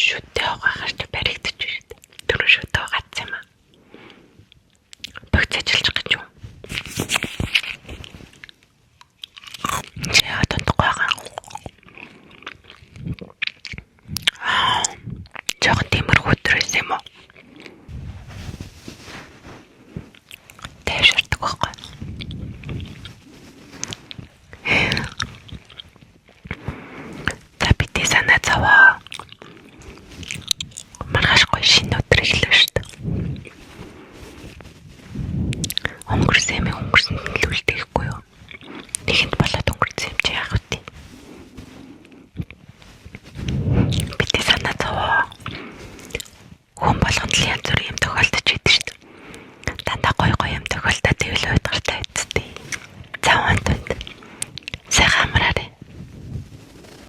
шүтээ угаахаар ч баригдаж байна. Түрүү шүтээ угаацсан юм аа. Багц ажиллаж гэж юу? Чи хатантахгүй байгаа. Жохон тиймэрхүү өдрөөс юм уу? Тайвширдаг байхгүй. За бидний санаа зовоо. Маргаашгүй шинэ өдөр эхэлнэ шүү дээ. Өнгөрсөн юм өнгөрсөнд нь л үлдээх